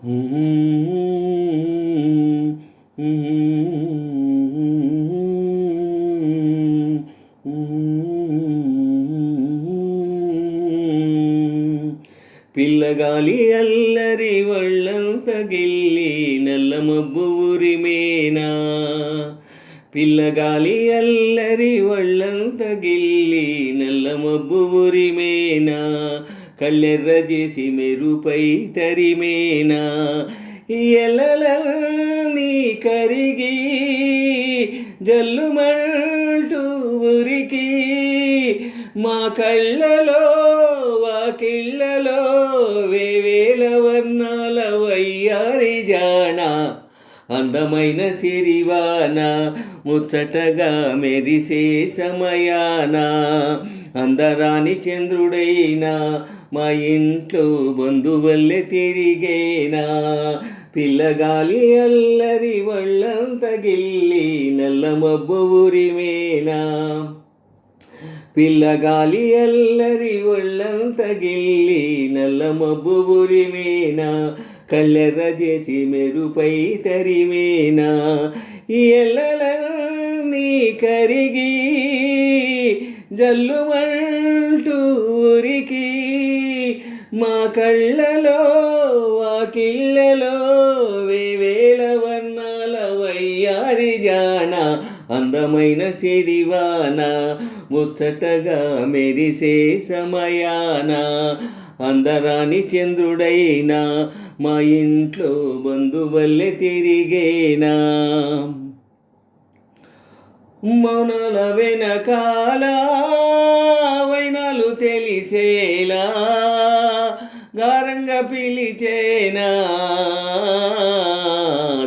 పిల్లగాలి అల్లరి ఒళ్ళంత గిల్లి నల్ల మబ్బు ఉరిమేనా. పిల్లగాలి అల్లరి ఒళ్ళంత గిల్లి నల్ల మబ్బు ఉరిమేనా. కళ్ళెర్ర చేసి మెరుపై తరిమేనా. ఎల్లలన్నీ కరిగి జల్లుమంటూ ఉరికి మా కళ్ళలో వాకిళ్ళలో వేవేల వర్ణాల వయ్యారి జాణ. అందమైన సిరివాన ముచ్చటగా మెరిసే సమయాన అందరాని చంద్రుడైనా మా ఇంట్లో బంధువల్లే తిరిగేనా. పిల్లగాలి అల్లరి ఒళ్ళంత గిల్లి నల్ల మబ్బు ఉరిమేనా. పిల్లగాలి అల్లరి ఒళ్ళంత గిల్లి నల్ల మబ్బు ఉరిమేనా. కళ్ళెర్ర చేసి మెరుపై తరిమేనా. ఎల్లలన్నీ కరిగి జల్లుమంటూ ఉరికి మా కళ్ళలో వాకిళ్ళలో వేవేల వర్ణాల వయ్యారి జాణ. అందమైన సిరివాన ముచ్చటగా మెరిసే సమయాన అందరాని చంద్రుడైనా మా ఇంట్లో బంధువల్లే తిరిగేనా. మౌనాల వెనకాల వైనాలు తెలిసేలా గారంగా పిలిచేనా.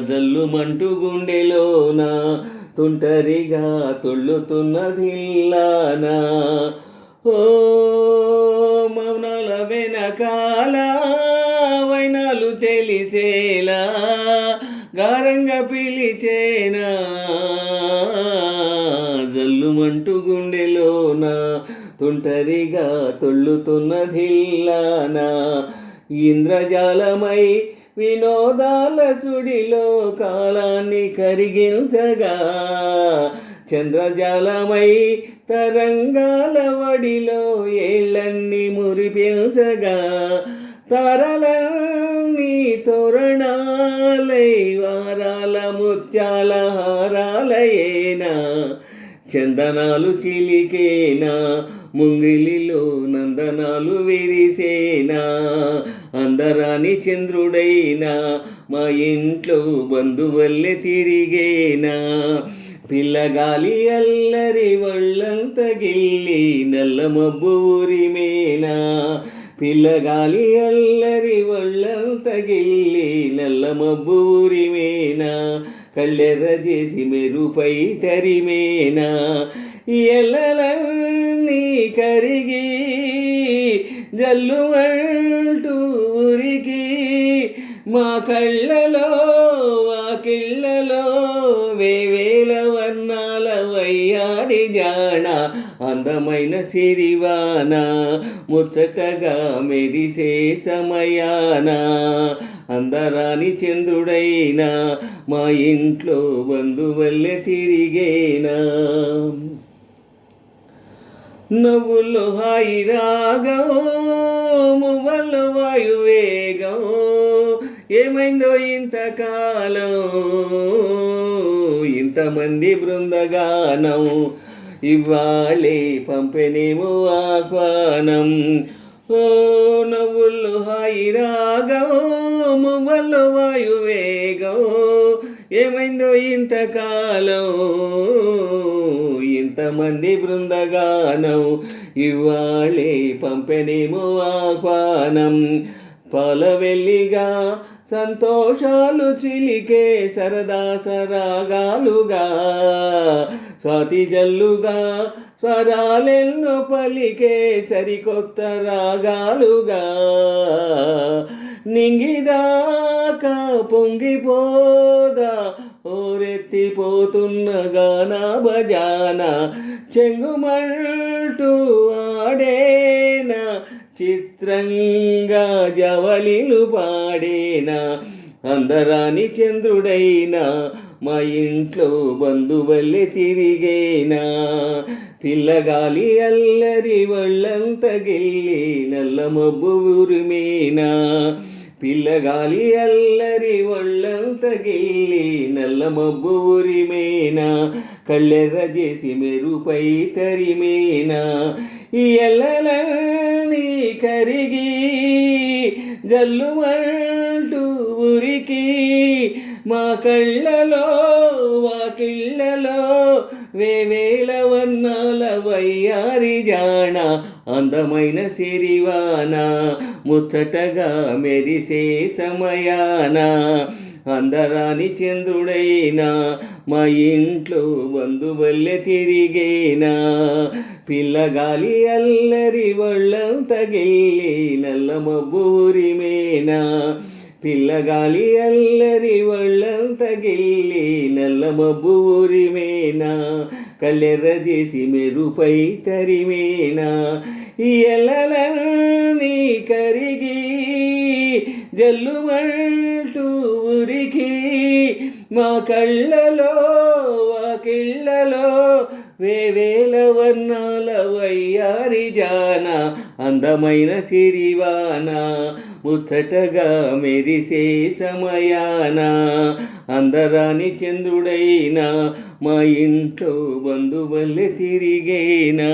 జల్లుమంటూ గుండెలోన తుంటరిగా తుళ్ళుతున్నదిల్లానా. ఓ మౌనాల వెనకాల వైనాలు తెలిసేలా గారంగా పిలిచేనా. జల్లుమంటూ గుండెలోన తుంటరిగా తొళ్ళుతున్నదిల్లానా. ఇంద్రజాలమై వినోదాల సుడిలో కాలాన్ని కరిగించగా చంద్రజాలమై తరంగాల వడిలో ఏళ్ళన్నీ మురిపించగా తారలన్నీ తోరణాలై వారాల ముత్యాల హారాలయేనా. చందనాలు చిలికేనా ముంగిలిలో నందనాలు విరిసేనా. అందరాని చంద్రుడైనా మా ఇంట్లో బంధువల్లే తిరిగేనా. పిల్లగాలి అల్లరి ఒళ్ళంత గిల్లి నల్ల మబ్బు ఉరిమేనా. పిల్లగాలి అల్లరి ఒళ్ళంత గిల్లి నల్ల మబ్బు ఉరిమేనా. కళ్ళెర్ర చేసి మెరుపై తరిమేనా. ఎల్లలన్నీ కరిగి జల్లుమంటూ ఉరికి మా కళ్ళలో వాకిళ్ళలో వేవేల వర్ణాల వయ్యారి జాణ. అందమైన సిరివాన ముచ్చటగా మెరిసే సమయాన అందరాని చంద్రుడైనా మా ఇంట్లో బంధువల్లే తిరిగేనా. నవ్వుల్లో హాయి రాగం మువ్వల్లో వాయువేగం ఏమైందో ఇంతకాలం ఇంతమంది బృందగానం ఇవాళే పంపెనేమో ఆహ్వానం. ఓ నవ్వుల్లో హాయి రాగం మువ్వల్లో వాయువేగం ఏమైందో ఇంతకాలం ఇంతమంది బృందగానం ఇవాళే పంపెనేమో ఆహ్వానం. పాలవెల్లిగా సంతోషాలు చిలికే సరదా సరాగాలుగా స్వాతి జల్లుగా స్వరాలెన్నో పలికే సరికొత్త రాగాలుగా నింగిదాకా పొంగిపోదా ఓరెత్తిపోతున్న గానా బజానా చెంగుమంటూ ఆడేనా చిత్ర చిత్రంగా జవళిలు పాడేనా అందరాని చంద్రుడైనా మా ఇంట్లో బంధువల్లే తిరిగేనా పిల్లగాలి అల్లరి వళ్ళంత గిల్లి నల్ల మబ్బు ఉరిమేనా పిల్లగాలి అల్లరి ఒళ్ళంత గిల్లి నల్ల మబ్బు ఉరిమేనా కళ్ళెర్ర చేసి మెరుపై తరిమేనా ఈ ఎల్లలన్నీ కరిగి జల్లుమంటూ ఉరికి మా కళ్ళలో వాకిళ్ళలో వేవేల వర్ణాల వయ్యారి జాణ అందమైన సిరివాన ముచ్చటగా మెరిసే సమయాన అందరాని చంద్రుడైనా మా ఇంట్లో బంధువల్లే తిరిగేనా పిల్లగాలి అల్లరి ఒళ్ళంత గిల్లి నల్ల మబ్బు ఉరిమేనా పిల్లగాలి అల్లరి ఒళ్ళంత గిల్లి నల్ల మబ్బు ఉరిమేనా కళ్ళెర్ర చేసి మెరుపై తరిమేనా ఈ ఎల్లలన్నీ కరిగి జల్లుమంటూ ఉరికి మా కళ్ళలో వాకిళ్ళలో వేవేల వర్ణాల వయ్యారి జాన అందమైన సిరివాన ముచ్చటగా మెరిసే సమయాన అందరాని చంద్రుడైనా మా ఇంట్లో బంధువల్లే తిరిగేనా